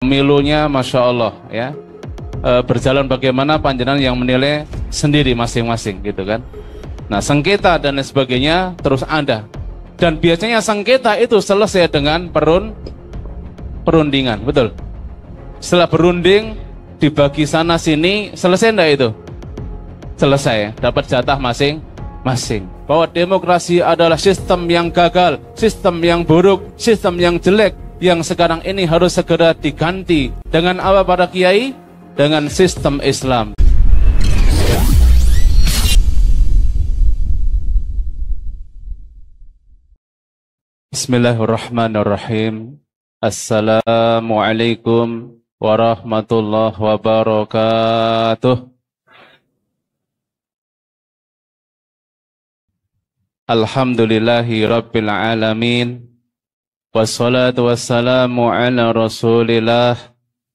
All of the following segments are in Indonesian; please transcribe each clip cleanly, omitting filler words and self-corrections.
pemilunya Masya Allah ya. Berjalan bagaimana panjenengan yang menilai sendiri masing-masing gitu kan. Nah sengketa dan lain sebagainya terus ada. Dan biasanya sengketa itu selesai dengan perundingan, betul. Setelah berunding, dibagi sana sini, selesai enggak itu? Selesai, dapat jatah masing-masing. Bahwa demokrasi adalah sistem yang gagal, sistem yang buruk, sistem yang jelek, yang sekarang ini harus segera diganti. Dengan apa para kiai? Dengan sistem Islam. Bismillahirrahmanirrahim. Assalamualaikum warahmatullahi wabarakatuh. Alhamdulillahi rabbil alamin. Wassalatu wassalamu ala rasulillah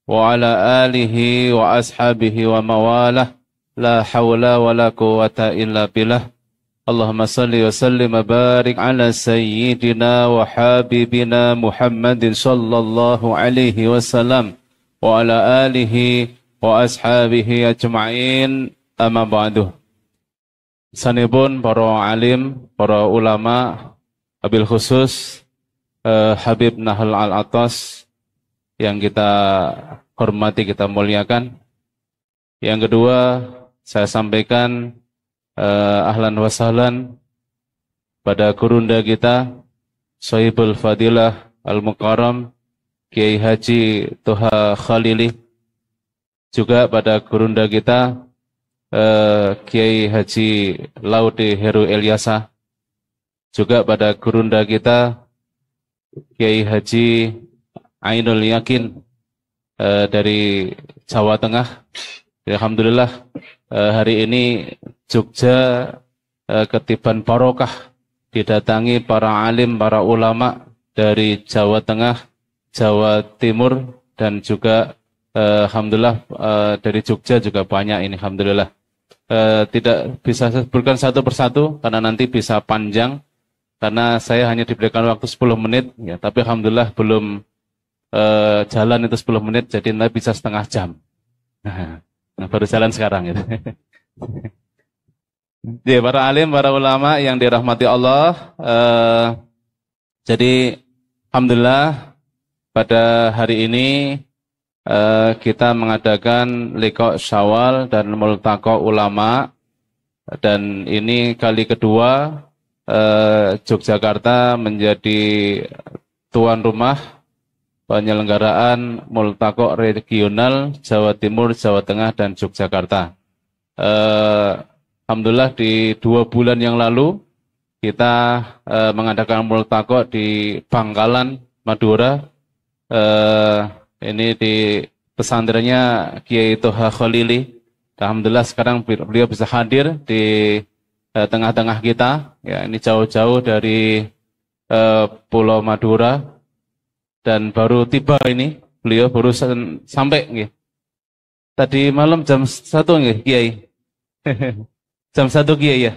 wa ala alihi wa ashabihi wa mawalah. La hawla wa la quwata illa billah. Allahumma salli wa sallim wa barik ala sayyidina wa habibina Muhammadin sallallahu alaihi wasallam wa ala alihi wa ashabihi ajma'in, amma ba'du. Sanibun para alim, para ulama, wabil khusus Habib Nahal Al-Atas yang kita hormati, kita muliakan. Yang kedua, saya sampaikan ahlan wa sahlan pada gurunda kita Sohibul Fadilah Al-Mukarram Kiai Haji Toha Khalili, juga pada gurunda kita Kiai Haji Laude Heru Elyasa, juga pada gurunda kita Kiai Haji Ainul Yakin dari Jawa Tengah. Alhamdulillah hari ini Jogja ketiban barokah, didatangi para alim, para ulama dari Jawa Tengah, Jawa Timur, dan juga alhamdulillah dari Jogja juga banyak ini, alhamdulillah. Tidak bisa saya sebutkan satu persatu karena nanti bisa panjang, karena saya hanya diberikan waktu 10 menit ya, tapi alhamdulillah belum jalan itu 10 menit, jadi nanti bisa setengah jam. Nah, baru jalan sekarang gitu. Ya, para alim, para ulama yang dirahmati Allah, jadi alhamdulillah pada hari ini kita mengadakan liqa Syawal dan multaqa ulama, dan ini kali kedua Yogyakarta menjadi tuan rumah penyelenggaraan multaqa regional Jawa Timur, Jawa Tengah, dan Yogyakarta. Alhamdulillah di 2 bulan yang lalu kita mengadakan multaqa di Bangkalan, Madura. Ini di pesantrennya Kiai Toha Khalili. Alhamdulillah sekarang beliau bisa hadir di tengah-tengah kita. Ya, ini jauh-jauh dari Pulau Madura, dan baru tiba ini. Beliau baru sampai nggih. Tadi malam jam 1 nggih, Kiai. Jam 1 Kiai ya.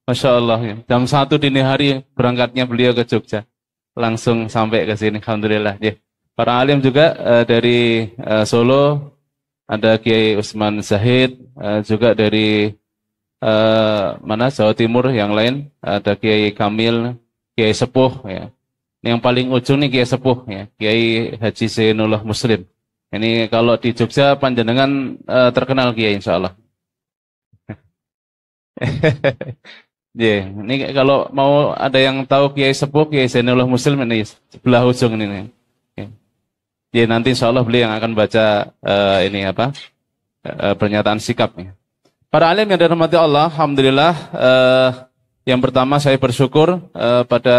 Masya Allah ya. Jam 1 dini hari berangkatnya beliau ke Jogja. Langsung sampai ke sini, alhamdulillah ya. Para alim juga dari Solo, ada Kiai Usman Zahid, juga dari Jawa Timur yang lain, ada Kiai Kamil, Kiai Sepuh ya. Yang paling ujung nih Kiai Sepuh ya, Kiai Haji Zainullah Muslim. Ini kalau di Jogja panjenengan terkenal Kiai insyaallah. Yeah. Ini kalau mau ada yang tahu Kiai Sepuh, Kiai Zainullah Muslim, ini sebelah ujung ini. Ya, nanti insya Allah beliau yang akan baca pernyataan sikapnya. Para alim yang dirahmati Allah, alhamdulillah, yang pertama saya bersyukur pada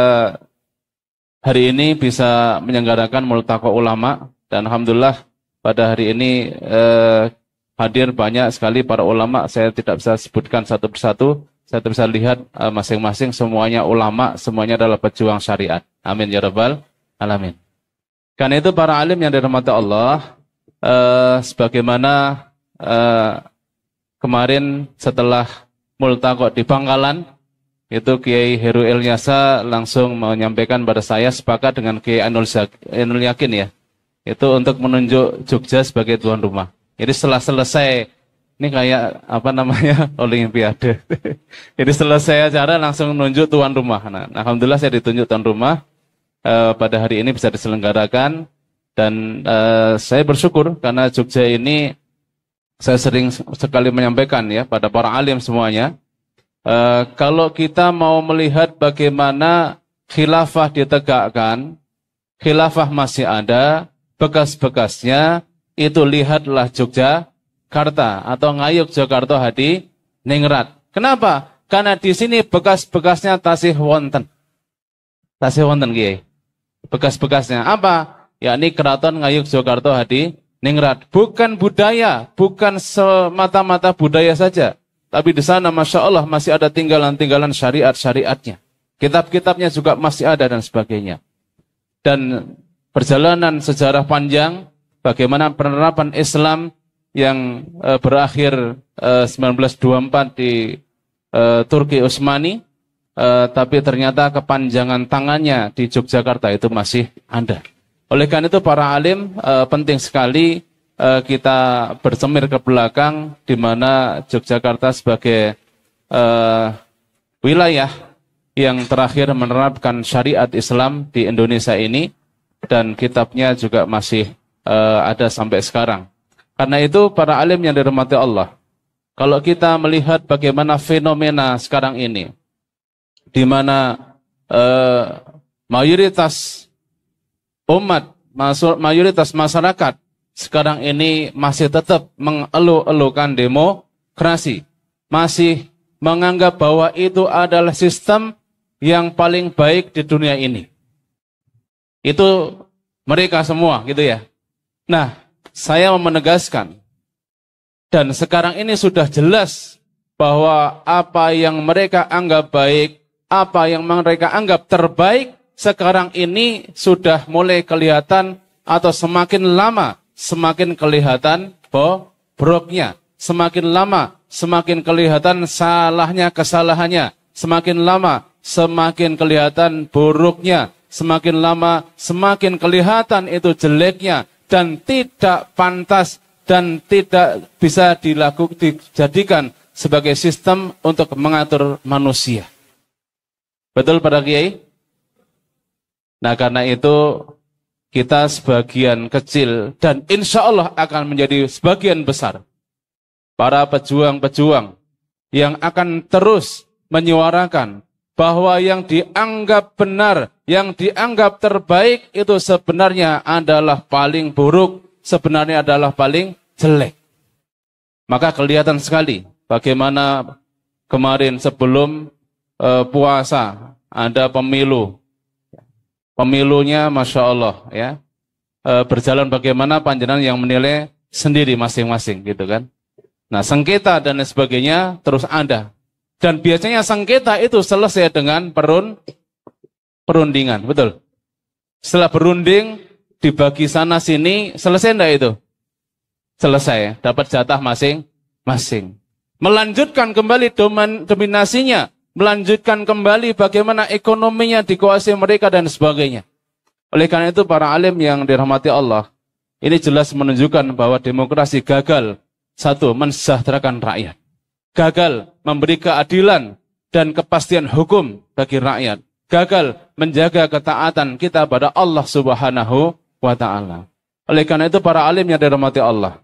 hari ini bisa menyelenggarakan multaqa ulama, dan alhamdulillah pada hari ini hadir banyak sekali para ulama. Saya tidak bisa sebutkan satu persatu, saya bisa lihat masing-masing semuanya ulama, semuanya adalah pejuang syariat. Amin ya rabbal alamin. Karena itu para alim yang dirahmati Allah, sebagaimana kemarin setelah multaqa di Bangkalan, itu Kiai Heru Elyasa langsung menyampaikan pada saya sepakat dengan Kiai Ainul Yakin ya. Itu untuk menunjuk Jogja sebagai tuan rumah. Jadi setelah selesai, ini kayak apa namanya, Olimpiade. Jadi selesai acara langsung nunjuk tuan rumah. Nah, alhamdulillah saya ditunjuk tuan rumah. Pada hari ini bisa diselenggarakan. Dan saya bersyukur karena Jogja ini saya sering sekali menyampaikan ya pada para alim semuanya. Kalau kita mau melihat bagaimana khilafah ditegakkan, khilafah masih ada, bekas-bekasnya, itu lihatlah Yogyakarta atau Ngayuk Jakarta Hadi Ningrat. Kenapa? Karena di sini bekas-bekasnya tasih wonten. Tasih wonten Kiai. Bekas-bekasnya apa? Yakni Keraton Ngayuk Jakarta Hadi Ningrat. Bukan budaya, bukan semata-mata budaya saja. Tapi di sana Masya Allah masih ada tinggalan-tinggalan syariat-syariatnya. Kitab-kitabnya juga masih ada dan sebagainya. Dan perjalanan sejarah panjang, bagaimana penerapan Islam yang berakhir 1924 di Turki Utsmani, tapi ternyata kepanjangan tangannya di Yogyakarta itu masih ada. Oleh karena itu para alim penting sekali kita bersemir ke belakang di mana Yogyakarta sebagai wilayah yang terakhir menerapkan syariat Islam di Indonesia ini, dan kitabnya juga masih ada sampai sekarang. Karena itu para alim yang dirahmati Allah, kalau kita melihat bagaimana fenomena sekarang ini, di mana mayoritas umat, mayoritas masyarakat sekarang ini masih tetap mengeluh-elukan demokrasi, masih menganggap bahwa itu adalah sistem yang paling baik di dunia ini. Itu mereka semua gitu ya. Nah, saya mau menegaskan, dan sekarang ini sudah jelas bahwa apa yang mereka anggap baik, apa yang mereka anggap terbaik, sekarang ini sudah mulai kelihatan atau semakin lama semakin kelihatan bobroknya, semakin lama semakin kelihatan salahnya, kesalahannya, semakin lama semakin kelihatan buruknya, semakin lama semakin kelihatan itu jeleknya dan tidak pantas dan tidak bisa dijadikan sebagai sistem untuk mengatur manusia. Betul para kiai? Nah, karena itu kita sebagian kecil dan insya Allah akan menjadi sebagian besar para pejuang-pejuang yang akan terus menyuarakan bahwa yang dianggap benar, yang dianggap terbaik itu sebenarnya adalah paling buruk, sebenarnya adalah paling jelek. Maka kelihatan sekali bagaimana kemarin sebelum puasa ada pemilu. Pemilunya Masya Allah ya, berjalan bagaimana panjenengan yang menilai sendiri masing-masing gitu kan. Nah, sengketa dan lain sebagainya terus ada. Dan biasanya sengketa itu selesai dengan perundingan, betul. Setelah berunding, dibagi sana sini, selesai enggak itu? Selesai, dapat jatah masing-masing. Melanjutkan kembali dominasinya, melanjutkan kembali bagaimana ekonominya dikuasai mereka dan sebagainya. Oleh karena itu para alim yang dirahmati Allah, ini jelas menunjukkan bahwa demokrasi gagal. Satu, mensejahterakan rakyat. Gagal memberi keadilan dan kepastian hukum bagi rakyat. Gagal menjaga ketaatan kita pada Allah Subhanahu wa Ta'ala. Oleh karena itu para alim yang dirahmati Allah,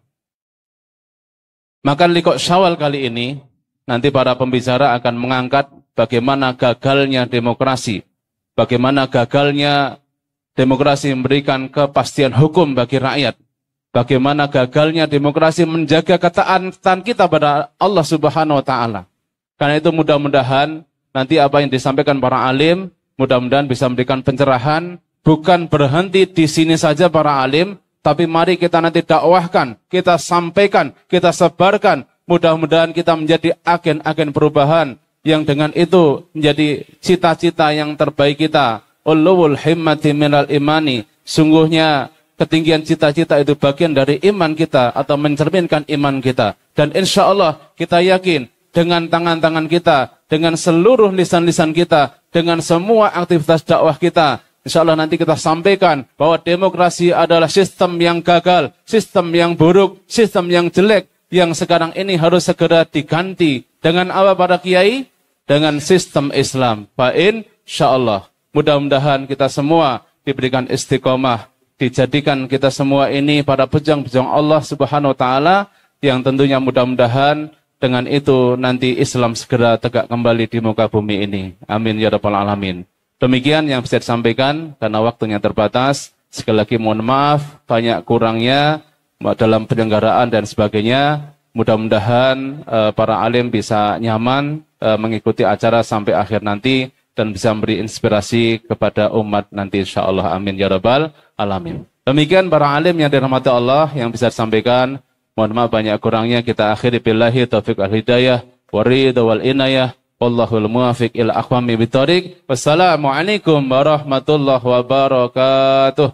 maka Liqo' Syawal kali ini nanti para pembicara akan mengangkat bagaimana gagalnya demokrasi, bagaimana gagalnya demokrasi memberikan kepastian hukum bagi rakyat, bagaimana gagalnya demokrasi menjaga ketaatan kita pada Allah Subhanahu wa Ta'ala. Karena itu mudah-mudahan nanti apa yang disampaikan para alim, mudah-mudahan bisa memberikan pencerahan, bukan berhenti di sini saja para alim, tapi mari kita nanti dakwahkan, kita sampaikan, kita sebarkan, mudah-mudahan kita menjadi agen-agen perubahan, yang dengan itu menjadi cita-cita yang terbaik kita. Ulul himmati minal imani, sungguhnya ketinggian cita-cita itu bagian dari iman kita atau mencerminkan iman kita. Dan insya Allah kita yakin dengan tangan-tangan kita, dengan seluruh lisan-lisan kita, dengan semua aktivitas dakwah kita, Insya Allah nanti kita sampaikan bahwa demokrasi adalah sistem yang gagal, sistem yang buruk, sistem yang jelek, yang sekarang ini harus segera diganti. Dengan apa para kiai? Dengan sistem Islam. Insya Allah. Mudah-mudahan kita semua diberikan istiqomah, dijadikan kita semua ini para pejuang-pejuang Allah Subhanahu wa Ta'ala, yang tentunya mudah-mudahan dengan itu nanti Islam segera tegak kembali di muka bumi ini. Amin ya rabbal alamin. Demikian yang bisa disampaikan karena waktunya terbatas. Sekali lagi mohon maaf banyak kurangnya dalam penyelenggaraan dan sebagainya. Mudah-mudahan para alim bisa nyaman mengikuti acara sampai akhir nanti dan bisa memberi inspirasi kepada umat nanti insyaallah. Amin ya rabbal alamin. Demikian para alim yang dirahmati Allah yang bisa disampaikan. Mohon maaf banyak kurangnya, kita akhiri billahi taufiq wal hidayah wa ridha wal inayah. Wallahul muwafiq ila aqwamit thoriq. Wassalamualaikum warahmatullahi wabarakatuh.